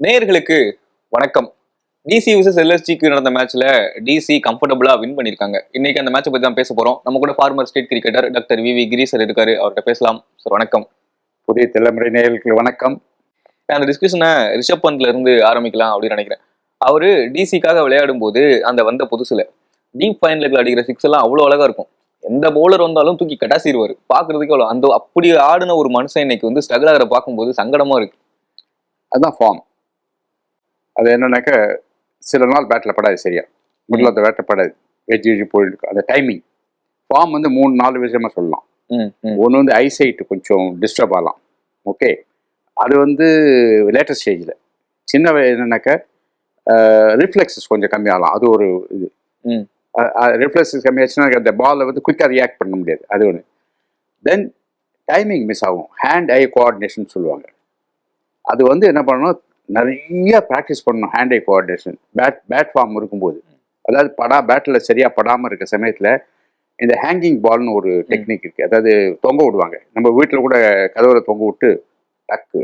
நேயர்களுக்கு வணக்கம். DC vs எல்எஸ்ஜிக்கு நடந்த மேட்ச்ல டிசி கம்ஃபர்டபுளா வின் பண்ணிருக்காங்க. இன்னைக்கு அந்த மேட்சை பத்தி தான் பேச போறோம். நம்ம கூட former state cricketer doctor V கிரீஸ் சார் இருக்காரு. அவர்கிட்ட பேசலாம். சார் வணக்கம். புதிய தலைமுறை நேயர்களுக்கு வணக்கம். அந்த டிஸ்கஷனை ரிஷப் பந்த்ல இருந்து ஆரம்பிக்கலாம் அப்படின்னு நினைக்கிறேன். அவரு டிசிக்காக விளையாடும் போது அந்த வந்த புதுசுல டீப் ஃபைனலுக்கு அடிக்கிற சிக்ஸ் எல்லாம் அவ்வளவு அழகா இருக்கும். எந்த பவுலர் வந்தாலும் தூக்கி கட்டாசிடுவாரு. பாக்குறதுக்கு அவ்வளவு அந்த அப்படி ஆடின ஒரு மனுஷன் இன்னைக்கு வந்து ஸ்ட்ரகிள் ஆகிற பார்க்கும்போது சங்கடமா இருக்கு. அதுதான் ஃபார்ம். அது என்னன்னாக்க சில நாள் பேட்டில் படாது, சரியா மிடில் ஆஃப் த பேட்டில் படாது, எஜ்ஜி போயிட்டு அந்த டைமிங் ஃபார்ம் வந்து 3-4 விஷயமா சொல்லலாம். ஒன்று வந்து ஐசைட் கொஞ்சம் டிஸ்டர்ப் ஆகலாம். ஓகே, அது வந்து லேட்டஸ்ட் ஸ்டேஜில். சின்ன என்னன்னாக்க ரிஃப்ளெக்ஸஸ் கொஞ்சம் கம்மியாகலாம். அது ஒரு இது. ரிஃப்ளெக்ஸஸ் கம்மியாச்சுன்னா அந்த பாலை வந்து குயிக்காக ரியாக்ட் பண்ண முடியாது. அது ஒன்று. தென் டைமிங் மிஸ் ஆகும். ஹேண்ட் ஐ கோஆர்டினேஷன் சொல்லுவாங்க. அது வந்து என்ன பண்ணணும், நிறைய ப்ராக்டிஸ் பண்ணணும். Hand eye coordination bad form இருக்கும்போது, அதாவது பேட்டில் சரியாக படாமல் இருக்க சமயத்தில் இந்த ஹேங்கிங் பால்னு ஒரு டெக்னிக் இருக்குது. அதாவது தொங்க விடுவாங்க. நம்ம வீட்டில் கூட கதவுல தொங்க விட்டு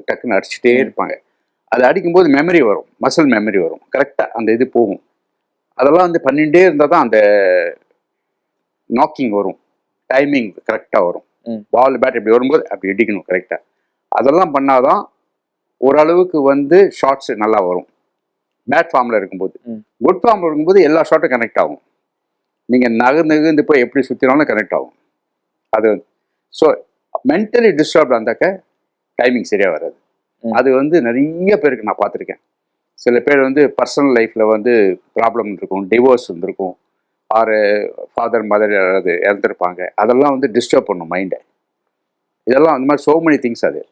டக்குன்னு அடிச்சுட்டே இருப்பாங்க. அது அடிக்கும்போது மெமரி வரும், மசில் மெமரி வரும், கரெக்டாக அந்த இது போகும். அதெல்லாம் வந்து பண்ணிகிட்டே இருந்தால் தான் அந்த நாக்கிங் வரும், டைமிங் கரெக்டாக வரும். பால் பேட் இப்படி வரும்போது அப்படி இடிக்கணும் கரெக்டாக. அதெல்லாம் பண்ணாதான் ஓரளவுக்கு வந்து ஷாட்ஸ் நல்லா வரும். பேட் ஃபார்மில் இருக்கும்போது, குட் ஃபார்மில் இருக்கும்போது எல்லா ஷாட்டும் கனெக்ட் ஆகும். நீங்கள் நகர்ந்து போய் எப்படி சுற்றினாலும் கனெக்ட் ஆகும். அது ஸோ மென்டலி டிஸ்டர்ப்ட் இருந்தாக்க டைமிங் சரியாக வராது. அது வந்து நிறைய பேருக்கு நான் பார்த்துருக்கேன். சில பேர் வந்து பர்சனல் லைஃப்பில் வந்து ப்ராப்ளம் இருக்கும், டிவோர்ஸ் இருந்திருக்கும், ஆறு ஃபாதர் மதர் யாராவது இறந்துருப்பாங்க. அதெல்லாம் வந்து டிஸ்டர்ப் பண்ணும் மைண்டை. இதெல்லாம் அந்த மாதிரி சோ மெனி திங்ஸ். அது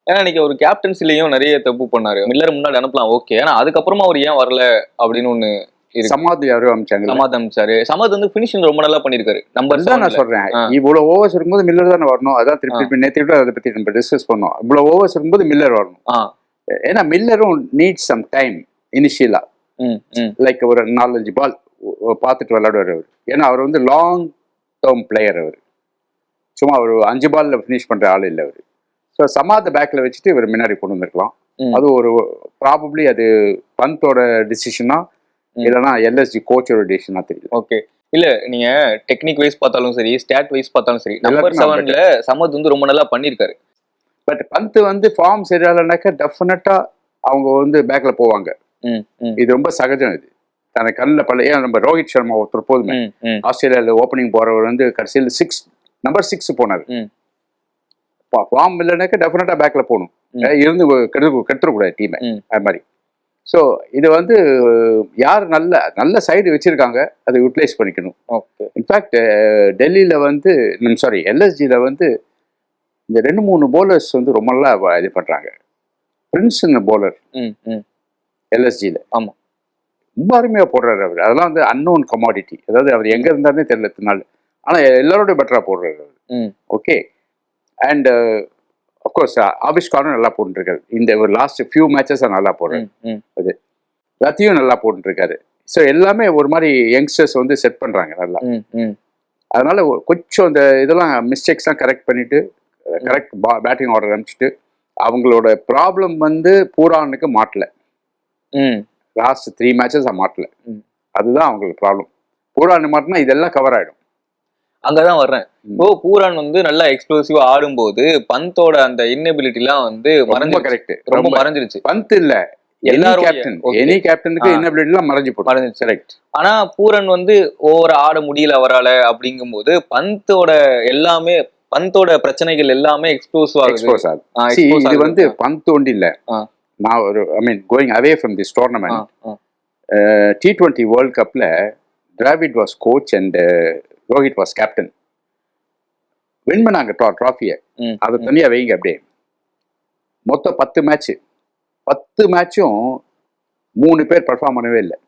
ஏன்னா இன்னைக்கு ஒரு கேப்டன்சிலையும் நிறைய தப்பு பண்ணாரு. மில்லர் முன்னாடி அனுப்பலாம், ஓகே. ஆனா அதுக்கப்புறமா அவர் ஏன் வரல அப்படின்னு ஒண்ணு இருக்கு. சமாத் யாரும் அமைச்சாங்க. சமாத் வந்து பினிஷிங் ரொம்ப நல்லா பண்ணிருக்காரு. நம்பர் தான் நான் சொல்றேன், இவ்வளவு ஓவர்ஸ் இருக்கும்போது மில்லர் தானே வரணும். அதான் திருப்பி நேற்று அதை பத்தி நம்ம டிஸ்கஸ் பண்ணோம். இவ்வளவு ஓவர்ஸ் இருக்கும்போது மில்லர் வரணும். ஏன்னா மில்லரும் நீட் சம் டைம் இனிஷியலா, லைக் ஒரு 4-5 பால் பார்த்துட்டு விளையாடுவார் அவர். ஏன்னா அவர் வந்து லாங் டேர்ம் பிளேயர். அவர் சும்மா ஒரு 5 பால்ல ஃபினிஷ் பண்ற ஆள் இல்லை அவர். ஸோ சமாத பேக்கில் வச்சுட்டு இவர் முன்னாடி கொண்டு வந்திருக்கலாம். அது ஒரு ப்ராபப்ளி அது பந்தோட டிசிஷனா இல்லைன்னா எல்எஸ்ஜி கோச்சோட டிசிஷனா தெரியல. ஓகே, இல்ல நீங்க டெக்னிக் வைஸ் பார்த்தாலும் சரி, ஸ்டாட் வைஸ் பார்த்தாலும் சரி, நம்பர் 7ல சமத் வந்து ரொம்ப நல்லா பண்ணியிருக்காரு. பட் பந்த் வந்து ஃபார்ம் சரியாலனாக்கா டெஃபினட்டா அவங்க வந்து பேக்ல போவாங்க. இது ரொம்ப சகஜம். இது தனக்கு கண்ணில் ஏன் நம்ம ரோஹித் சர்மா ஒருத்தர் போதுமே, ஆஸ்திரேலியாவில் ஓப்பனிங் போறவர் வந்து கடைசியில் நம்பர் 6 போனார். ஃபார்ம் இல்லைனாக்கா டெஃபினட்டா பேக்ல போகணும், இருந்து கெடுத்துடக்கூடாது டீமை. அது மாதிரி. ஸோ இது வந்து யார் நல்ல சைடு வச்சிருக்காங்க அதை யூட்டிலைஸ் பண்ணிக்கணும். இன்ஃபேக்ட் டெல்லியில வந்து எல்எஸ்ஜியில் வந்து இந்த 2-3 போலர்ஸ் வந்து ரொம்ப நல்லா இது பண்றாங்க. பிரின்ஸ் போலர் எல்எஸ்ஜியில் ஆமா ரொம்ப அருமையா போடுறாரு அவர். அதெல்லாம் வந்து அன்னோன் கமாடிட்டி. அதாவது அவர் எங்க இருந்தாருன்னே தெரியல இத்தனால. ஆனா எல்லாரோட பெட்டரா போடுறாரு அவர். ஓகே, அண்ட் அஃப்கோர்ஸ் ஆபிஷ்காரும் நல்லா போட்டுருக்காரு. இந்த ஒரு லாஸ்ட் ஃபியூ மேட்சஸ் நல்லா போடுறாரு. அது ரத்தியும் நல்லா போட்டுருக்காரு. ஸோ எல்லாமே ஒரு மாதிரி யங்ஸ்டர்ஸ் வந்து செட் பண்றாங்க நல்லா. அதனால கொஞ்சம் இந்த இதெல்லாம் மிஸ்டேக்ஸ்லாம் கரெக்ட் பண்ணிட்டு கரெக்ட் பேட்டிங் ஆர்டர் அனுப்பிச்சிட்டு, அவங்களோட ப்ராப்ளம் வந்து பூரானுக்கு மாட்டல. லாஸ்ட் 3 மேட்சஸ் மாட்டல. அதுதான் அவங்களுக்கு ப்ராப்ளம். பூரான் மாட்டினா இதெல்லாம் கவர் ஆயிடும். அங்கதான் வர்றேன். இப்போ பூரான் வந்து நல்லா எக்ஸ்ப்ளோசிவா ஆடும்போது பந்தோட அந்த இன்னெபிலிட்டி எல்லாம் வந்து ரொம்ப மறைஞ்சிருச்சு. பந்த் இல்ல, எனி கேப்டனுக்கு இன்னெபிலிட்டி எல்லாம் மறைஞ்சிருச்சு. கரெக்ட். ஆனா பூரன் வந்து ஓவரா ஆட முடியல அவரால. அப்படிங்கும் போது பந்தோட பிரச்சனைகள் எல்லாமே எக்ஸ்போஸ் ஆகுது. இது வந்து பந்த் ஒண்டி இல்ல. நான் ஒரு going away from this tournament, T20 world கப்ல Dravid was coach and Rohit was captain. Win பண்ணாங்க ட்ராஃபியை. அதை தனியா வைங்க. அப்படியே மொத்தம் 10 மேட்சும் 3 பேர் பெர்ஃபார்ம் பண்ணவே இல்லை.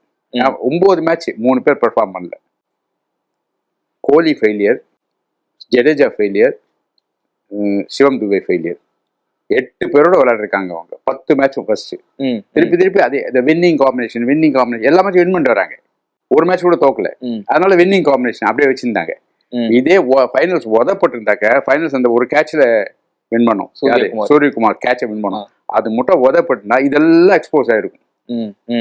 9 மேட்ச் 3 பேர் பெர்ஃபார்ம் பண்ணல. கோலி ஃபெயிலியர், ஜடேஜா ஃபெயிலியர், சிவம் துபே ஃபெயிலியர். 8 பேரோட விளையாடுறாங்க அவங்க 10 மேட்சும். ஃபர்ஸ்ட் திருப்பி அதே வின்னிங் காம்பினேஷன் எல்லா மேட்சும் வின் பண்ணிட்டு வராங்க. ஒரு மேட்ச் கூட தோக்கல. அதனால வின்னிங் காம்பினேஷன் அப்படியே வச்சிருந்தாங்க. இதே ஃபைனல்ஸ் உதப்பட்டிருந்தாக்க, ஃபைனல்ஸ் அந்த ஒரு கேட்ச்ல வின் பண்ணும். சூரியகுமார். சூரியகுமார் கேட்சை வின் பண்ணும். அது மட்டும் உதப்பட்டுனா இதெல்லாம் எக்ஸ்போஸ் ஆயிருக்கும்.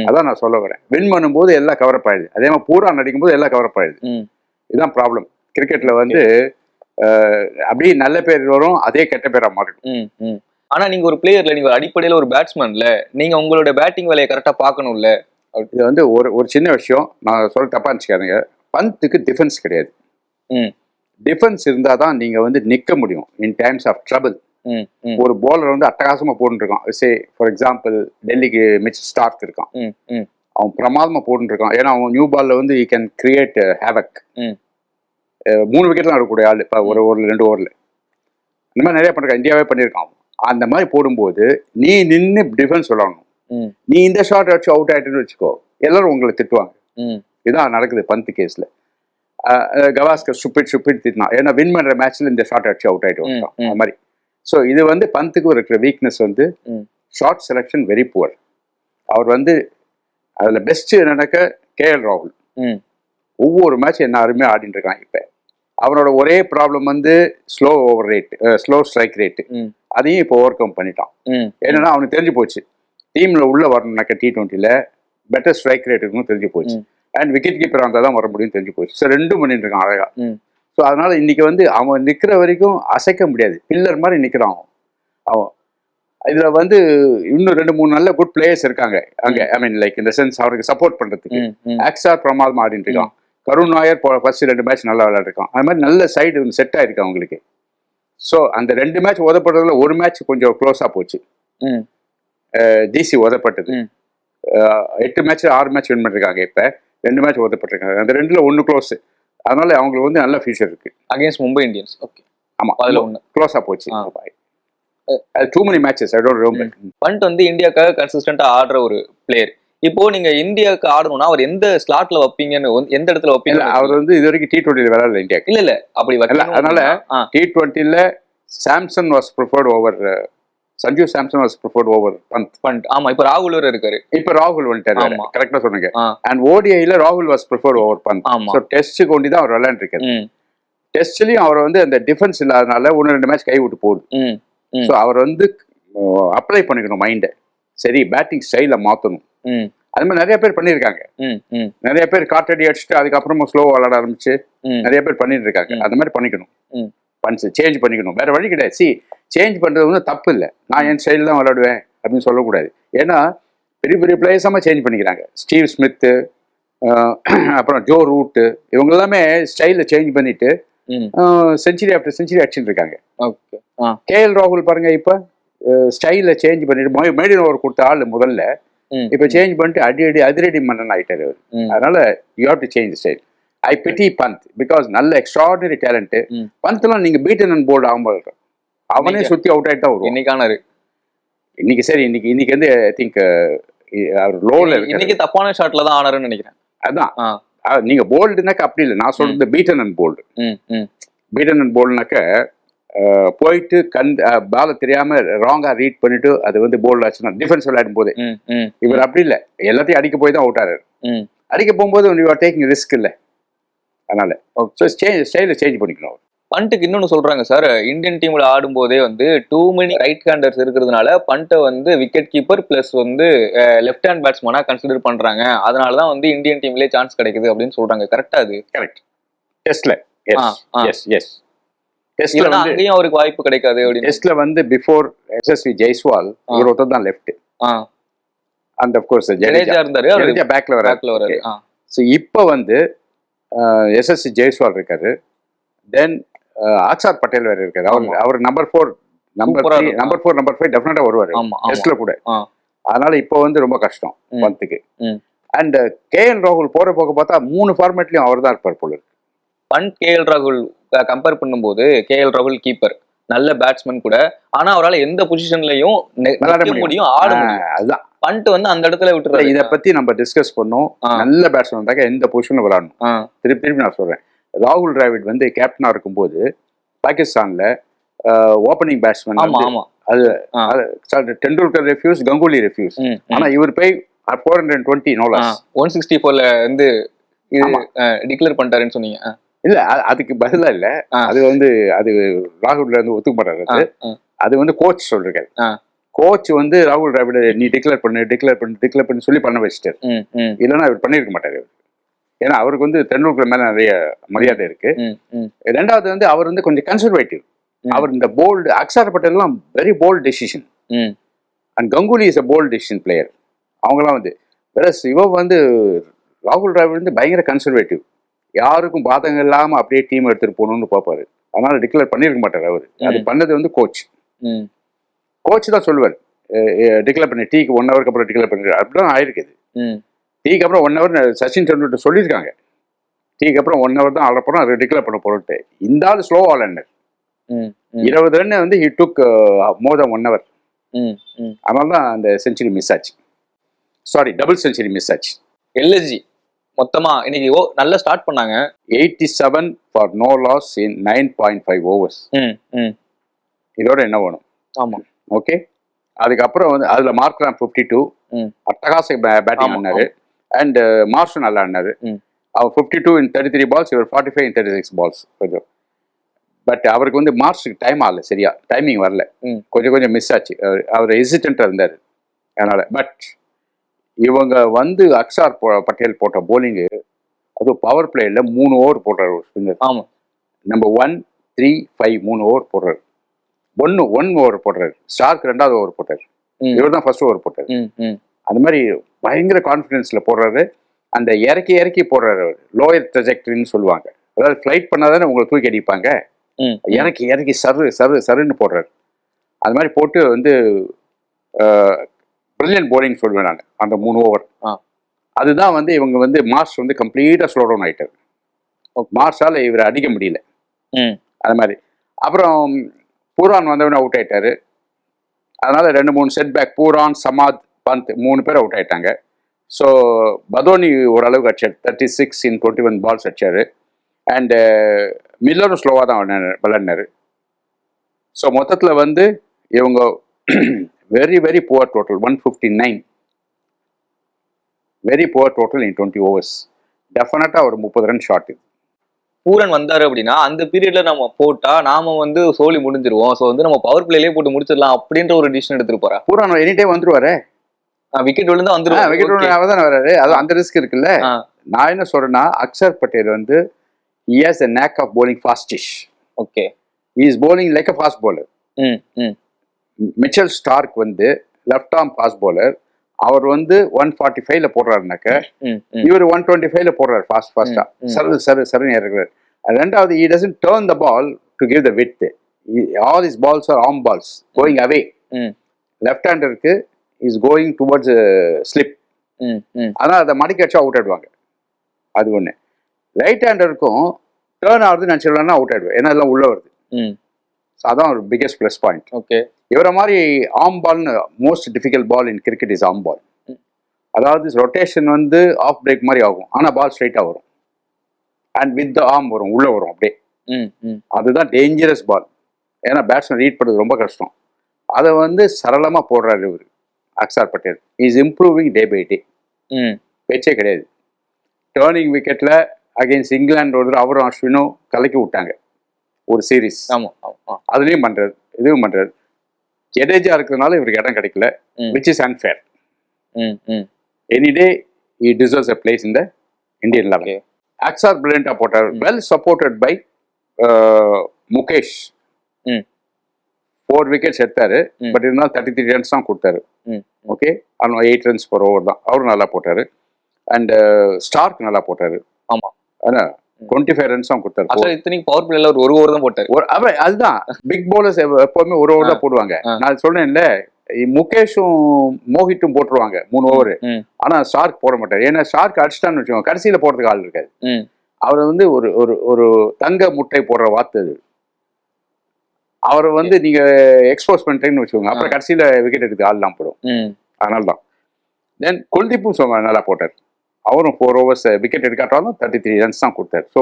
அதான் நான் சொல்ல வரேன். வின் பண்ணும்போது எல்லாம் கவரப் ஆயிடுது. அதே மாதிரி பூரா நடிக்கும் போது எல்லாம் கவரப் ஆயிடுது. இதுதான் ப்ராப்ளம். கிரிக்கெட்ல வந்து அப்படியே நல்ல பேர் வரும், அதே கெட்ட பேரா மாறிடும். ஆனா நீங்க ஒரு பிளேயர்ல, நீங்க அடிப்படையில ஒரு பேட்ஸ்மேன்ல, நீங்க உங்களோட பேட்டிங் வேலையை கரெக்டா பாக்கணும்ல. இது வந்து ஒரு சின்ன விஷயம், நான் சொல்ல தப்பா இருந்துச்சுக்காதுங்க. பந்துக்கு டிஃபென்ஸ் கிடையாது. டிஃபென்ஸ் இருந்தா தான் நீங்க வந்து நிக்க முடியும் இன் டைம்ஸ் ஆஃப் ட்ரபிள். ஒரு போலர் வந்து அட்டகாசமா போட்டுருக்கான், சே ஃபார் எக்ஸாம்பிள் டெல்லிக்கு மிச் ஸ்டார்க் இருக்கான், அவன் பிரமாதமா போட்டுருக்கான். ஏன்னா அவன் நியூ பால்ல வந்து யூ கேன் கிரியேட் ஹேவக். 3 விக்கெட்லாம் இருக்கக்கூடிய ஆள் இப்போ ஒரு ஓவரில் 2 ஓவரில் இந்த மாதிரி நிறைய பண்ணிருக்கான். இந்தியாவே பண்ணியிருக்கான். அந்த மாதிரி போடும்போது நீ நின்று டிஃபென்ஸ் சொல்லணும். நீ இந்த ஷாட் அடிச்சு அவுட் ஆயிட்டுன்னு வச்சுக்கோ, எல்லாரும் உங்களை திட்டுவாங்க. இதான் நடக்குது பந்த் கேஸ்ல. கவாஸ்கர் சுப்பிட் திட்டினான், ஏன்னா வின் பண்ற மேட்ச்ல இந்த ஷாட் அடிச்சு அவுட் ஆயிட்டு வந்துட்டான். அது மாதிரி. ஸோ இது வந்து பந்துக்கு இருக்கிற வீக்னஸ் வந்து ஷார்ட் செலக்ஷன் வெரி புவர். அவர் வந்து அதுல பெஸ்ட் என்னன்னாக்க KL ராகுல். ஒவ்வொரு மேட்ச் என்ன அருமையாக ஆடிட்டு இருக்கான். இப்போ அவனோட ஒரே ப்ராப்ளம் வந்து ஸ்லோ ஸ்ட்ரைக் ரேட்டு. அதையும் இப்போ ஓவர் கம் பண்ணிட்டான். என்னன்னா அவனுக்கு தெரிஞ்சு போச்சு, டீம்ல உள்ள வரணும்னாக்க T20ல பெட்டர் ஸ்ட்ரைக் ரேட் இருக்குன்னு தெரிஞ்சு போச்சு. அண்ட் விக்கெட் கீப்பர் வந்தால் தான் வர முடியும்னு தெரிஞ்சு போச்சு. ஸோ 2 பண்ணிட்டு இருக்கான் அழகா. ஸோ அதனால இன்னைக்கு வந்து அவன் நிற்கிற வரைக்கும் அசைக்க முடியாது, பில்லர் மாதிரி நிற்கிறான் அவன். இதுல வந்து இன்னும் 2-3 நல்ல குட் பிளேயர்ஸ் இருக்காங்க அங்க. ஐ மீன் லைக் இந்த சென்ஸ் அவருக்கு சப்போர்ட் பண்றதுக்கு. ஆக்ஸார் பிரமாதமா ஆடிட்டு இருக்கான். கருண் நாயர் ஃபர்ஸ்ட் 2 மேட்ச் நல்லா விளையாடுறான். அது மாதிரி நல்ல சைடு செட் ஆயிருக்கு அவங்களுக்கு. ஸோ அந்த 2 மேட்ச் உதப்படுறதுல ஒரு மேட்ச் கொஞ்சம் க்ளோஸா போச்சு. DC உதப்பட்டது. 8 மேட்ச் 6 மேட்ச் வின் பண்ணிருக்காங்க. இப்ப 2 மேட்ச் உதப்பட்டிருக்காங்க. அந்த 2ல 1 க்ளோஸ். அதனால அவங்களுக்கு வந்து நல்ல ஃபியூச்சர் இருக்கு அகைன்ஸ்ட் மும்பை இந்தியன்ஸ். ஓகே, ஆமா, அதுல 1 க்ளோஸா போச்சு. Too many matches I don't remember. Pant வந்து இந்தியாக்காக கன்சிஸ்டன்டா ஆடுற ஒரு பிளேயர். இப்போ நீங்க இந்தியாவுக்கு ஆடணும்னா அவர் எந்த ஸ்லாட்ல வைப்பீங்கன்னு, எந்த இடத்துல வைப்பீங்க? அவர் வந்து இது வரைக்கும் T20 விளையாடல இந்தியாவுக்கு. இல்ல அப்படி வரல. அதனால T20ல Samson was preferred over Sanju Samson was preferred over Pant. ஆமா, இப்போ ராகுல் வேற இருக்காரு. இப்போ ராகுல் வந்துட்டாரு. கரெக்டா சொன்னீங்க. அண்ட் ODIல ராகுல் was preferred over Pant. So test கொண்டு தான் அவர் விளையாண்டு இருக்காரு. டெஸ்ட்லயும் அவர் வந்து அந்த டிஃபென்ஸ் இல்லாதனால 1-2 மேட்ச் கை விட்டு போகுது. ஸோ அவர் வந்து அப்ளை பண்ணிக்கணும் மைண்டை. சரி, பேட்டிங் ஸ்டைல மாற்றணும். அது மாதிரி நிறைய பேர் பண்ணியிருக்காங்க. நிறைய பேர் காட்டடி அடிச்சுட்டு அதுக்கப்புறமா ஸ்லோ விளையாட ஆரம்பிச்சு நிறைய பேர் பண்ணிட்டு இருக்காங்க. அது மாதிரி பண்ணிக்கணும். பண்ஸ் சேஞ்ச் பண்ணிக்கணும், வேற வழி கிடையாது. சேஞ்ச் பண்றது வந்து தப்பு இல்லை. நான் என் ஸ்டைல் தான் விளையாடுவேன் அப்படின்னு சொல்லக்கூடாது. ஏன்னா பெரிய பெரிய பிளேயர்ஸாம சேஞ்ச் பண்ணிக்கிறாங்க. ஸ்டீவ் ஸ்மித்து, அப்புறம் ஜோ ரூட்டு, இவங்க எல்லாமே ஸ்டைல சேஞ்ச் பண்ணிட்டு செஞ்சுரி ஆஃப்டர் செஞ்சுரி அடிச்சுட்டு இருக்காங்க. KL ராகுல் பாருங்க, இப்ப ஸ்டைல சேஞ்ச் பண்ணிட்டு மெய்டன் ஓவர் கொடுத்த ஆள் முதல்ல இப்ப சேஞ்ச் பண்ணிட்டு அதிரடி மன்னன் ஆயிட்டாரு அவர். அதனால you have to change style. I pity Pant because நல்ல எக்ஸ்ட்ராடினரி டேலண்ட். பந்த்லாம் நீங்க பீட்டன் அண்ட் போல்ட் ஆகும்போது அவனே சுத்தி அவுட் ஆயிட்டு தான் வரும். இன்னைக்கு சரி, இன்னைக்கு வந்து ஐ திங்க் அவர் லோல இருக்கு. இன்னைக்கு தப்பான ஷாட்ல தான் ஆனாருன்னு நினைக்கிறேன். அதான் நீங்க போல்டுனாக்க அப்படி இல்லை, நான் சொல்றது beaten and bowled. Beaten and போல்டுனாக்க போயிட்டு பால தெரியாம ராங்கா ரீட் பண்ணிட்டு அது வந்து போல்ட் ஆச்சுன்னா டிஃபென்ஸ் விளையாடும் போது. இவர் அப்படி இல்லை, எல்லாத்தையும் அடிக்க போய் தான் அவுட் ஆறாரு. அடிக்க போகும்போது யூ ஆர் டேக்கிங் ரிஸ்க் இல்லை. அதனால ஸ்டைல சேஞ்ச் பண்ணிக்கணும். பண்ட்டுக்கு இன்னொன்னு சொல்றாங்க சார், இந்தியன் டீம்ல ஆடும் போதே வந்து டூ மெனி ரைட் ஹேண்டர்ஸ் இருக்கிறதுனால பண்ட்டை வந்து விக்கெட் கீப்பர் பிளஸ் வந்து லெஃப்ட் ஹேண்ட் பேட்ஸ்மேனா கன்சிடர் பண்றாங்க. அதனாலதான் வந்து இந்தியன் டீம்லயே சான்ஸ் கிடைக்குது அப்படின்னு சொல்றாங்க. கரெக்டா? அது கரெக்ட். டெஸ்ட்ல எஸ் டெஸ்ட்ல வந்து அங்கேயும் அவருக்கு வாய்ப்பு கிடைக்காது. டெஸ்ட்ல வந்து பிஃபோர் SSV ஜெய்ஸ்வால் இவர் ஒருத்தர் தான் left. And half course Jadeja இருந்தாரு, ஜடேஜா பேக்ல வராரு. சோ இப்போ வந்து SSV ஜெய்ஸ்வால் இருக்காரு. தென் அக்ஷர் பட்டேல் வேற இருக்காரு. அவர் நம்பர் 4 நம்பர் 5 டெஃபினட்டா வருவாரு டெஸ்ட்ல கூட. அதனால இப்போ வந்து ரொம்ப கஷ்டம் பந்துக்கு. அண்ட் KL ராகுல் போற போக பார்த்தா 3 ஃபார்மேட்லயும் அவர் தான் இருப்பார் போல இருக்கு. பண்ட் KL ராகுல் கம்பேர் பண்ணும்போது KL ராகுல் கீப்பர் நல்ல பேட்ஸ்மேன் கூட, ஆனா அவரால் எந்த பொசிஷன்லயும் விளையாட முடியும், ஆட முடியும். அதுதான் பண்ட் வந்து அந்த இடத்துல விட்டுறாரு. இதை பத்தி நம்ம டிஸ்கஸ் பண்ணோம். நல்ல பேட்ஸ்மேன் இருந்தாக்க எந்த பொசிஷன்ல விளையாடணும். திருப்பி நான் சொல்றேன், ராகுல் டிராவிட் வந்து கேப்டனா இருக்கும்போது பாகிஸ்தான்ல ஓப்பனிங் பேட்ஸ்மேன் அது டெண்டுல்கர் ரெஃப்யூஸ், கங்குலி ரெஃப்யூஸ். ஆனா இவர் போய் 420 நோ லாஸ் 164ல வந்து இது டிக்ளேர் பண்ணிட்டாருன்னு சொன்னீங்க. இல்ல அதுக்கு பதிலா இல்ல, அது வந்து அது ராகுல்ல இருந்து ஒத்துக்க மாட்டாரு. அது வந்து கோச் சொல்றாரு. ஆ. கோச் வந்து ராகுல் டிராவிட நீ டிக்ளேர் பண்ணு சொல்லி பண்ண வச்சுட்டாரு. இல்லைன்னா அவர் பண்ணியிருக்க மாட்டாரு. ஏன்னா அவருக்கு வந்து தெண்டுல்கர் மேல நிறைய மரியாதை இருக்கு. ரெண்டாவது வந்து அவர் வந்து கொஞ்சம் கன்சர்வேட்டிவ். அவர் இந்த போல்டு அக்ஷர் பட்டேல்லாம் very bold decision. And Ganguly is a bold decision player. அவங்களாம் வந்து இவன் வந்து ராகுல் டிராவிட் வந்து பயங்கர கன்சர்வேட்டிவ். யாருக்கும் பாதகம் இல்லாம அப்படியே டீம் எடுத்துட்டு போகணும்னு பார்ப்பாரு. அதனால டிக்ளேர் பண்ணிருக்க மாட்டாரு அவரு. அது பண்ணது வந்து கோச். கோச் தான் சொல்லுவார் டிக்ளேர் பண்ணி டீக்கு 1 ஹவருக்கு அப்புறம் டிக்ளேர் பண்ணிரு. அப்படிதான் ஆயிருக்குது. டீக்கு அப்புறம் 1 ஹவர் சச்சின் டெண்டுல்கர் சொல்லியிருக்காங்க. டீக்கு அப்புறம் 1 ஹவர் தான் ஆட போறோம், அதை டிக்ளேர் பண்ண போறோம்ட்டு. இந்த ஆள் ஸ்லோ ஆலண்டர் 20 ரன் வந்து he took more than 1 hour. அதனால தான் அந்த செஞ்சுரி மிஸ் ஆச்சு. சாரி, டபுள் செஞ்சுரி மிஸ் ஆச்சு. எல்எஸ்ஜி மொத்தமா இன்னைக்கு நல்லா ஸ்டார்ட் பண்ணாங்க. 87 for no loss in 9.5 overs. இதோட என்ன வேணும்? ஆமா, ஓகே. அதுக்கப்புறம் வந்து அதுல மார்க்ராம் 52 அட்டகாச பேட்டிங் ஆனாரு. அண்ட் மார்ஷல் நல்லா ஆனாரு. அவர் 52 in 33 balls, இவர் 45 in 36 balls. கொஞ்சம் பட் அவருக்கு வந்து மார்க்ஸுக்கு டைம் ஆகல, சரியா டைமிங் வரல, கொஞ்சம் மிஸ் ஆச்சு. அவர் ஹெசிடென்ட்டா இருந்தாரு. அதனால பட் இவங்க வந்து அக்ஷர் பட்டேல் போட்ட போலிங்கு, அது பவர் பிளேல 3 ஓவர் போடுறாரு ஒரு ஸ்பின்னர். ஆமா, நம்பர் 1, 3, 5 3 ஓவர் போடுறாரு. 1 ஓவர் போடுறாரு. ஸ்டார்க் 2வது ஓவர் போட்டாரு. இவர் தான் ஃபர்ஸ்ட் ஓவர் போட்டாரு. அந்த மாதிரி பயங்கர கான்ஃபிடென்ஸ்ல போடுறாரு. அந்த இறக்கி போடுறாரு. லோயர் ட்ரெஜெக்டரின்னு சொல்லுவாங்க. அதாவது ஃபிளைட் பண்ணாதானே உங்களை தூக்கி அடிப்பாங்க. இறக்கி சருன்னு போடுறாரு. அது மாதிரி போட்டு வந்து பிரில்லியன்ட் போலிங் சொல்லுவேன் நான். அந்த 3 ஓவர் அதுதான் வந்து இவங்க வந்து மார்ஷ் வந்து கம்ப்ளீட்டா ஸ்லோ டவுன் ஆயிட்டாரு. மார்ஷால இவரை அடிக்க முடியல. அது மாதிரி அப்புறம் பூரான் வந்தவன அவுட் ஆயிட்டாரு. அதனால 2-3 செட் பேக். பூரான், சமாத், பந்த் 3 பேர் அவுட் ஆயிட்டாங்க. ஸோ பதோனி ஓரளவுக்கு அடிச்சாரு. 36 in 21 balls அடிச்சாரு. அண்ட் மில்லரும் ஸ்லோவாக தான் விளையாடினாரு. ஸோ மொத்தத்தில் வந்து இவங்க very very poor total 159. Very poor total இன் 20 overs. டெஃபினட்டாக ஒரு 30 ரன் ஷாட். பூரன் வந்தாரு அப்படின்னா அந்த பீரியட்ல நம்ம போட்டா நாம வந்து சோலி முடிஞ்சிருவோம். ஸோ வந்து நம்ம பவர் பிளேலேயே போட்டு முடிச்சிடலாம் அப்படின்ற ஒரு டிசிஷன் எடுத்துட்டு போறா. பூரான் எனி டைம் வந்துருவாரு. விக்கெட் விழுந்து வந்துருவாரு. விக்கெட் விழுந்து வராரு. அது அந்த ரிஸ்க் இருக்குல்ல. நான் என்ன சொல்றேன்னா, அக்ஷர் பட்டேல் வந்து he has a knack of bowling fastish. Okay. He is bowling like a fast bowler. Mitchell Stark வந்து லெஃப்ட் ஆர்ம் ஃபாஸ்ட் பவுலர். அவர் வந்து 145ல போடுறாருனாக்க இவர் 125ல போடுறாரு ஃபாஸ்டா. சரு இறக்குறாரு. ரெண்டாவது he doesn't turn the ball to give the width. All his balls are arm balls going away. Left ஹேண்டருக்கு is going towards slip. ஆனால் அதை மடக்கி அடிச்சா அவுட் ஆயிடுவாங்க. அது ஒன்று. ரைட் ஹேண்டருக்கும் டேர்ன் ஆகுதுன்னு நினச்சிடலாம்னா அவுட் ஆயிடுவேன். ஏன்னா எல்லாம் உள்ள வருது. அதான் ஒரு பிகெஸ்ட் ப்ளஸ் பாயிண்ட். ஓகே. இவரை மாதிரி ஆம் பால்னு most difficult ball in cricket is arm ball. அதாவது ரொட்டேஷன் வந்து ஆஃப் பிரேக் மாதிரி ஆகும், ஆனால் பால் ஸ்ட்ரைட்டாக வரும். அண்ட் வித் த ஆம் வரும், உள்ள வரும் அப்படியே. அதுதான் டேஞ்சரஸ் பால். ஏன்னா பேட்ஸ்மேன் ரீட் பண்ணுறது ரொம்ப கஷ்டம். அதை வந்து சரளமாக போடுறாரு இவர் Axar Patel. Is improving day by day. பேச்சே கிடையாது. டேர்னிங் விக்கெட்டில் அகெயின்ஸ்ட் இங்கிலாந்து ஒரு அவரும் அஸ்வினும் கலக்கி விட்டாங்க ஒரு சீரீஸ். அதுலேயும் பண்ணுறாரு, இதுவும் பண்ணுறாரு. ஜடேஜா இருக்கிறதுனால இவருக்கு இடம் கிடைக்கல, which is unfair. Any day he deserves a place in the Indian level. Akshar பிரில்லியண்டா போட்டார். Well supported by Mukesh. 4 wickets எடுத்தாரு. பட் இருந்தாலும் 33 ரன்ஸ் தான் கொடுத்தாரு. ஓகே, 8 runs per over தான். அவரும் நல்லா போட்டாரு. அண்ட் ஸ்டார்க் நல்லா போட்டாரு. ஆமா, ஆனா 25 runs தான் கொடுத்தாரு. இத்தனைக்கு பவர் பிளேல ஒரு ஓவர் தான் போட்டாரு. அதுதான் பிக் பவுலர்ஸ் எப்பவுமே ஒரு ஓவர் தான் போடுவாங்க. நான் சொல்றேன்ல, முகேஷும் மோஹித்தும் போட்டுருவாங்க 3 ஓவர். ஆனா ஸ்டார்க் போட மாட்டாரு. ஏன்னா ஸ்டார்க் அடிச்சிட்டான்னு வச்சுக்கோங்க, கடைசியில போடுறதுக்கு ஆள் இருக்காது. அவர் வந்து ஒரு தங்க முட்டை போடுற வார்த்தை அது. அவரை வந்து நீங்க எக்ஸ்போஸ் பண்ணிட்டீங்கன்னு வச்சுக்கோங்க, அப்புறம் கடைசியில விக்கெட் எடுத்து ஆள்லாம் போடும். அதனால தான். தென் குல்தீப்பும் நல்லா போட்டார். அவரும் 4 overs விக்கெட் எடுக்காட்டாலும் 33 runs தான் கொடுத்தாரு. So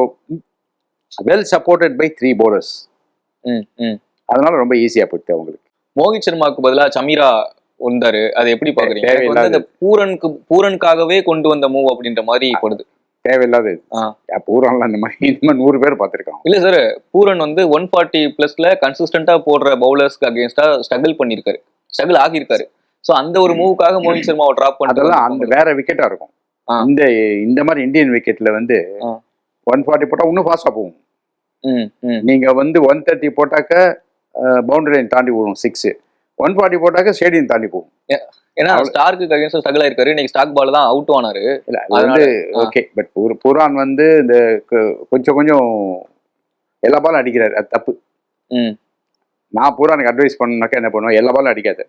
well supported by 3 bowlers. அதனால ரொம்ப ஈஸியா போயிட்டு அவங்களுக்கு. மோஹித் சர்மாவுக்கு பதிலாக சமீரா வந்தாரு. அதை எப்படி பாக்குறீங்க? பூரனுக்காகவே கொண்டு வந்த மூவ் அப்படின்ற மாதிரி படுது. தேவையில்லாத இது. பூரான்லாம் இந்த மாதிரி 100 பேர் பார்த்துருக்காங்க. இல்ல சார், பூரன் வந்து 140+ கன்சிஸ்டன்டா போடுற பவுலர்ஸ்க்கு அகேன்ஸ்டா ஸ்ட்ரகிள் பண்ணிருக்காரு, ஸ்ட்ரகிள் ஆகியிருக்காரு. சோ அந்த ஒரு மூவுக்காக மோஹித் சர்மாவை டிராப் பண்ணி அதெல்லாம் அந்த வேற விக்கெட்டா இருக்கும். இந்த மாதிரி இந்தியன் விக்கெட்ல வந்து 140 போட்டா இன்னும் ஃபாஸ்டா போகும். நீங்க வந்து 130 போட்டாக்க பவுண்டரி லைன் தாண்டி விடும் 6, 140 போட்டாக்க ஸ்டேடியம் தாண்டி போகும். ஏன்னா ஸ்டார்க்கு அகைன்ஸ்ட் ஸ்ட்ரகிள் ஆயிருக்காரு. இன்னைக்கு ஸ்டாக் பால் தான் அவுட் ஆனாரு. இல்ல அது வந்து ஓகே, பட் புரான் வந்து இந்த கொஞ்சம் எல்லா பாலும் அடிக்கிறாரு, அது தப்பு. நான் புரானுக்கு அட்வைஸ் பண்ணாக்க என்ன பண்ணுவேன், எல்லா பாலும் அடிக்காது.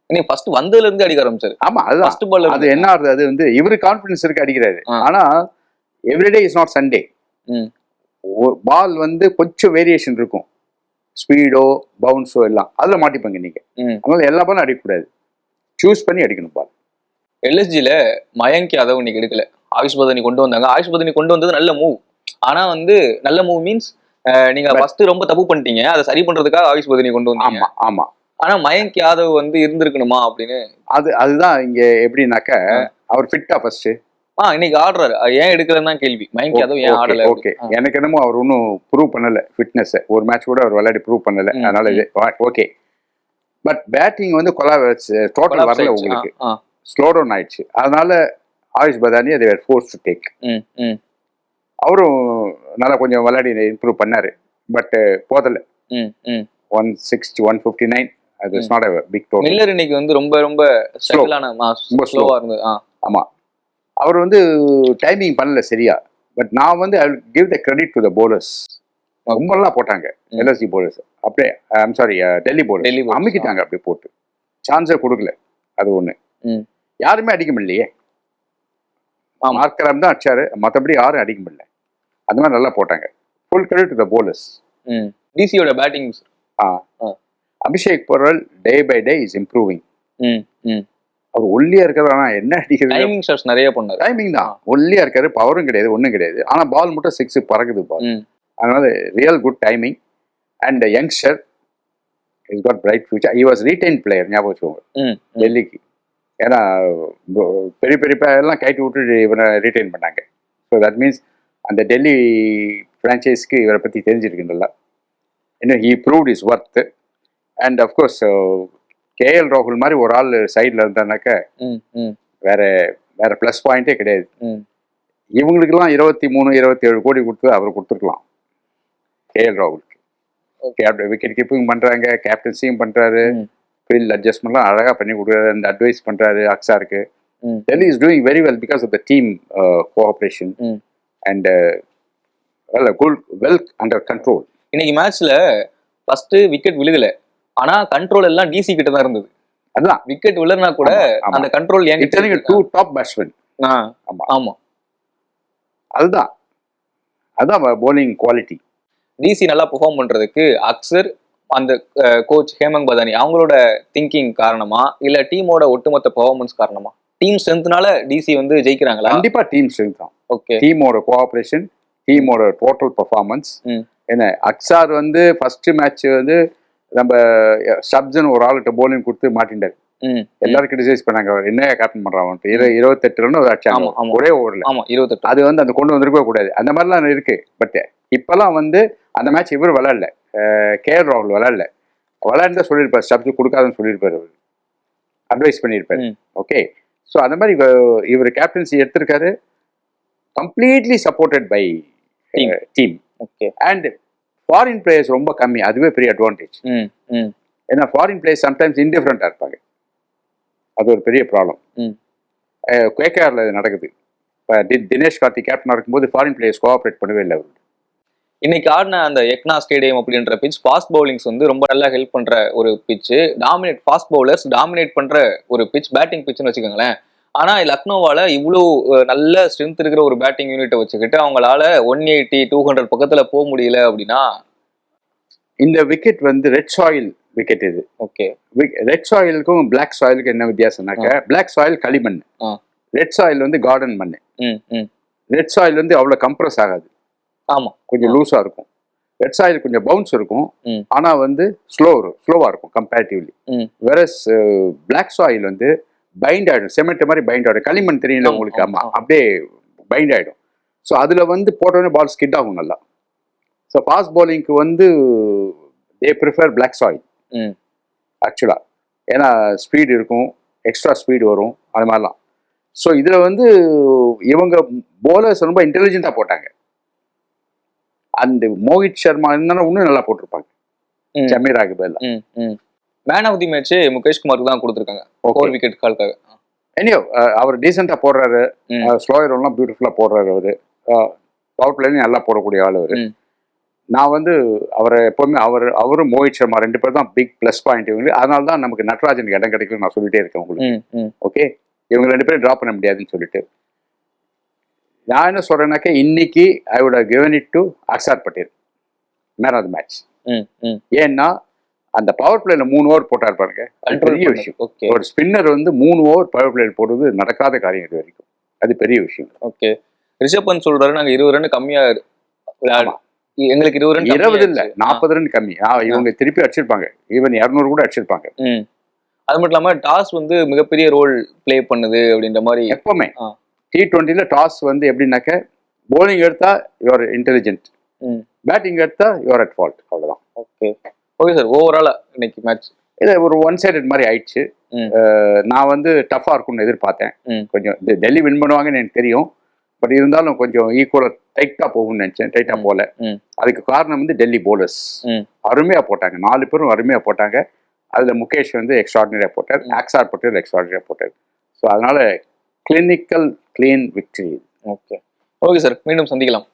நீ ஃபர்ஸ்ட் வந்ததுல இருந்து அடிக்க ஆரம்பிச்சாரு. ஆமா, அது ஃபர்ஸ்ட் பால். அது என்ன ஆகுது, அது வந்து இவரு கான்ஃபிடன்ஸ் இருக்கு அடிக்கிறாரு. ஆனா எவ்ரிடே இஸ் நாட் சண்டே. பால் வந்து கொஞ்சம் வேரியேஷன் இருக்கும், ஸ்பீடோ பவுன்ஸோ எல்லாம் அதுல மாட்டிப்பாங்க நீங்க. அதனால எல்லா பாலும் அடிக்கக்கூடாது, சூஸ் பண்ணி அடிக்கணும் பால். எல்எஸ்ஜில மயங்க் யாதவ் இன்னைக்கு எடுக்கல, ஆயுஷ் பதனி கொண்டு வந்தாங்க. ஆயுஷ் பதனி கொண்டு வந்தது நல்ல மூவ். ஆனா வந்து நல்ல மூவ் மீன்ஸ் நீங்க ஃபர்ஸ்ட் ரொம்ப தப்பு பண்ணிட்டீங்க, அதை சரி பண்றதுக்காக ஆயுஷ் பதனி கொண்டு வந்தீங்க. ஆமா. ஆனா மயங்க் யாதவ் வந்து இருந்திருக்கணுமா அப்படின்னு அதுதான் இங்க எப்படின்னாக்க, அவர் ஃபிட்டா ஃபர்ஸ்ட் இன்னைக்கு ஆடுறாரு, ஏன் எடுக்கலன்னு தான் கேள்வி. மயங்க் யாதவ் ஏன் ஆடல? ஓகே, எனக்கு என்னமோ அவர் ஒன்னும் ப்ரூவ் பண்ணல ஃபிட்னஸ். ஒரு மேட்ச் கூட அவர் விளையாடி ப்ரூவ் பண்ணல. அதனால ஓகே. பட் பேட்டிங் வந்து டோட்டல் வரல, உங்களுக்கு ஸ்லோ டவுன் ஆயிடுச்சு. அதனால ஆயுஷ் பதானி அதை ஃபோர்ஸ் டு டேக். அவரும் நல்லா கொஞ்சம் விளையாடி இம்ப்ரூவ் பண்ணாரு, பட் போதல. 160, 159 அது is not a big total. Miller இன்னைக்கு வந்து ரொம்ப ஸ்ட்ரகிளான ஸ்லோவா இருந்தது. ஆமா, அவர் வந்து டைமிங் பண்ணல சரியா. பட் நான் வந்து I will give the credit to the bowlers. ரொம்பலாம் போட்டாங்க எல்எஸ்ஜி bowlers. அப்படியே ஐம் சாரி, டெல்லி bowlers அமுக்கிட்டாங்க, அப்படியே போட்டு சான்ஸே கொடுக்கல. அது ஒண்ணு. யாருமே அடிக்க முடியலையே. மார்க்கரம் தான் அடிச்சாரு, மற்றபடி யாரும் அடிக்க முடியல. அந்த மாதிரி நல்லா போட்டாங்க. Full credit to the bowlers. டிசியோட batting Abhishek Porel day by day is improving. அவர் ஒல்லியா இருக்காரு, ஆனா என்ன அடிக்கிறது, டைமிங் ஷாட்ஸ் நிறைய பண்ணாரு. டைமிங் தான், ஒல்லியா இருக்காரு, பவரும் கிடையாது, ஒண்ணும் கிடையாது. ஆனா பால் மட்டும் 6 பறக்குது பால். அதனால real good timing. And youngster is got bright future. He was retain player, ஞாபகம் வச்சுக்கோங்க டெல்லிக்கு. ஏன்னா பெரிய பெரிய எல்லாம் கைட்டு விட்டு இவரை ரீடைன் பண்ணாங்க. ஸோ தட் மீன்ஸ் அந்த டெல்லி ஃப்ரான்ச்சைஸ்க்கு இவரை பற்றி தெரிஞ்சிருக்குல்ல. இன்னும் he proved is worth. And of course KL ராகுல் மாதிரி ஒரு ஆள் சைடில் இருந்தானாக்க வேற வேற ப்ளஸ் பாயிண்டே கிடையாது. இவங்களுக்கெல்லாம் 23, 27 கோடி கொடுத்து அவர் கொடுத்துருக்கலாம் கேஎல் ராகுலுக்கு. விக்கெட் கீப்பிங் பண்றாங்க, கேப்டன்சியும் பண்றாரு, ஃபீல்ட் அட்ஜஸ்ட்மெண்ட்லாம் அழகா பண்ணி கொடுக்குறாரு, அந்த அட்வைஸ் பண்றாரு அக்ஸாருக்கு. Delhi is doing very well because of the team cooperation and well under control. இன்னைக்கு மேட்ச்ல ஃபர்ஸ்ட் விக்கெட் விழுகல, ஆனா கண்ட்ரோல் எல்லாம் டிசி கிட்ட தான் இருந்தது. அதான் விக்கெட் விழுறனா கூட அந்த கண்ட்ரோல் ஏன் டூ டாப் பேட்ஸ்மேன். ஆமா, அதுதான் bowling குவாலிட்டி. டிசி நல்லா பெர்ஃபார்ம் பண்றதுக்கு அக்சர், அந்த கோச் ஹேமங் பதானி அவங்களோட திங்கிங் காரணமா, இல்ல டீமோட ஒட்டுமொத்த பெர்ஃபார்மன்ஸ் காரணமா? டீம் ஸ்ட்ரென்த்னால டிசி வந்து ஜெயிக்கிறாங்களா? கண்டிப்பா டீம் ஸ்ட்ரென்த் தான். ஓகே, டீமோட கோஆபரேஷன், டீமோட டோட்டல் பெர்ஃபார்மன்ஸ். என்ன அக்ஸார் வந்து ஃபர்ஸ்ட் மேட்ச் வந்து நம்ம சப்ஜன் ஒரு ஆள்கிட்ட போலிங் கொடுத்து மாட்டின்டாரு. எல்லாரும் கிரிட்டிசைஸ் பண்ணாங்க, அவர் என்ன கேப்டன் பண்றான், 28 ரன் அடிச்சாங்க ஒரே ஓவர்ல. 28. அது வந்து அந்த கொண்டு வந்திருக்க கூடாது, அந்த மாதிரிலாம் இருக்கு. பட் இப்பெல்லாம் வந்து அந்த மேட்ச் இவர் விளையாடல, கேஎல் ராகுல் விளையாடுதான் சொல்லியிருப்பாரு, சப்ஜெக்ட் கொடுக்காதுன்னு சொல்லியிருப்பாரு, அவர் அட்வைஸ் பண்ணியிருப்பாரு. ஓகே, ஸோ அந்த மாதிரி இவர் கேப்டன்சி எடுத்திருக்காரு, completely supported by team. And foreign players ரொம்ப கம்மி, அதுவே பெரிய அட்வான்டேஜ். ஏன்னா ஃபாரின் பிளேயர்ஸ் சம்டைம்ஸ் இன்டிஃபரண்டா இருப்பாங்க, அது ஒரு பெரிய ப்ராப்ளம். கேகேஆர்ல இது நடக்குது. தினேஷ் கார்த்திக் கேப்டனா இருக்கும்போது ஃபாரின் பிளேயர்ஸ் கோஆபரேட் பண்ணவே இல்லை. அவர் இன்னைக்கு ஆடின அந்த எக்னா ஸ்டேடியம் அப்படின்ற பிட்ச் ஃபாஸ்ட் பவுலிங்ஸ் வந்து ரொம்ப நல்லா ஹெல்ப் பண்ற ஒரு pitch. Dominate fast bowlers dominate பண்ற ஒரு பிட்ச், பேட்டிங் பிட்ச்னு வச்சுக்கோங்களேன். ஆனா லக்னோவால இவ்வளோ நல்ல ஸ்ட்ரென்த் இருக்கிற ஒரு பேட்டிங் யூனிட்டை வச்சுக்கிட்டு அவங்களால 180, 200 பக்கத்துல போக முடியல அப்படின்னா, இந்த விக்கெட் வந்து ரெட் சாயில் விக்கெட். இது ஓகே, ரெட் சாயிலுக்கும் பிளாக் சாயிலுக்கும் என்ன வித்தியாசம்னாக்க, பிளாக் சாயில் களிமண், ரெட் சாயில் வந்து கார்டன் மண். ரெட் சாயில் வந்து அவ்வளவு கம்ப்ரஸ் ஆகாது, ஆமா, கொஞ்சம் லூஸா இருக்கும். ரெட் சாயில் கொஞ்சம் பவுன்ஸ் இருக்கும், ஆனா வந்து ஸ்லோவா இருக்கும் கம்பேரிட்டிவ்லி. வெரஸ் பிளாக் சாயில் வந்து பைண்ட் ஆயிடும், செமெண்ட் மாதிரி பைண்ட் ஆயிடும். களிமண் தெரியல உங்களுக்கு? ஆமா, அப்படியே பைண்ட் ஆயிடும். ஸோ அதில் வந்து போட்டோன்னே பால் ஸ்கிட் ஆகும் நல்லா. ஸோ ஃபாஸ்ட் பவுலிங்க்கு வந்து தே ப்ரிஃபர் பிளாக் சாயில் ம் ஆக்சுவலாக. ஏன்னா ஸ்பீடு இருக்கும், எக்ஸ்ட்ரா ஸ்பீடு வரும், அது மாதிரிலாம். ஸோ இதில் வந்து இவங்க போலர்ஸ் ரொம்ப இன்டெலிஜென்ட்டாக போட்டாங்க. அந்த மோஹித் சர்மா இருந்தாலும் இன்னும் நல்லா போட்டிருப்பாங்க ஜமீராக்கு பதிலா. Man of the match Mukesh குமாருக்கு தான் கொடுத்துருக்காங்க 4 விக்கெட் கால்காக. எனியோ அவர் டீசெண்டாக போடுறாரு, ஸ்லோயர் எல்லாம் பியூட்டிஃபுல்லாக போடுறாரு. அவர் பவர் பிளேலையும் நல்லா போடக்கூடிய ஆள் அவர். நான் வந்து அவரை எப்போவுமே அவரும் மோஹித் சர்மா 2 பேர் தான் பிக் ப்ளஸ் பாயிண்ட் இவங்க. அதனால தான் நமக்கு நட்ராஜனுக்கு இடம் கிடைக்கும் நான் சொல்லிட்டே இருக்கேன் உங்களுக்கு. ஓகே, இவங்க 2 பேரும் ட்ராப் பண்ண முடியாதுன்னு சொல்லிட்டு நான் என்ன சொல்றேன்னாக்கா, இன்னைக்கு I would have given it to Axar Patel man of the match. ஏன்னா அந்த பவர் பிளேல 3 ஓவர் போட்டார் பாருங்க, அது பெரிய விஷயம். ஒரு ஸ்பின்னர் வந்து 3 ஓவர் பவர் பிளேல போடுறது நடக்காத காரியம் இது வரைக்கும், அது பெரிய விஷயம். ஓகே, ரிஷப் பந்த் சொல்றாரு நாங்க 20 ரன் கம்மியா எங்களுக்கு 20 ரன் 20 இல்ல 40 ரன் கம்மி. இவங்க திருப்பி அடிச்சிருப்பாங்க, ஈவன் 200 கூட அடிச்சிருப்பாங்க. அது மட்டும் இல்லாம டாஸ் வந்து மிகப்பெரிய ரோல் பிளே பண்ணுது அப்படின்ற மாதிரி. எப்பவுமே T20ல டாஸ் வந்து எப்படின்னாக்க, போலிங் எடுத்தா யுவர் இன்டெலிஜென்ட், பேட்டிங் எடுத்தா யுவர் அட் ஃபால்ட், அவ்வளவுதான். ஓகே சார், ஓவராலா இன்னைக்கு மேட்ச் இது ஒரு ஒன் சைடட் மாதிரி ஆயிடுச்சு. நான் வந்து டஃபா இருக்கும்னு எதிர்பார்த்தேன். கொஞ்சம் டெல்லி வின் பண்ணுவாங்கன்னு எனக்கு தெரியும், பட் இருந்தாலும் கொஞ்சம் ஈக்குவலா டைட்டா போகும்னு நினைச்சேன். டைட்டா போல. அதுக்கு காரணம் வந்து டெல்லி போலர்ஸ் அருமையா போட்டாங்க, 4 பேரும் அருமையா போட்டாங்க. அதுல முகேஷ் வந்து எக்ஸ்ட்ராடினரியா போட்டார், அக்ஷர் பட்டேல் எக்ஸ்ட்ராடினரியா போட்டார். ஸோ அதனால clinical clean victory. Okay sir, மீண்டும் சந்திக்கலாம்.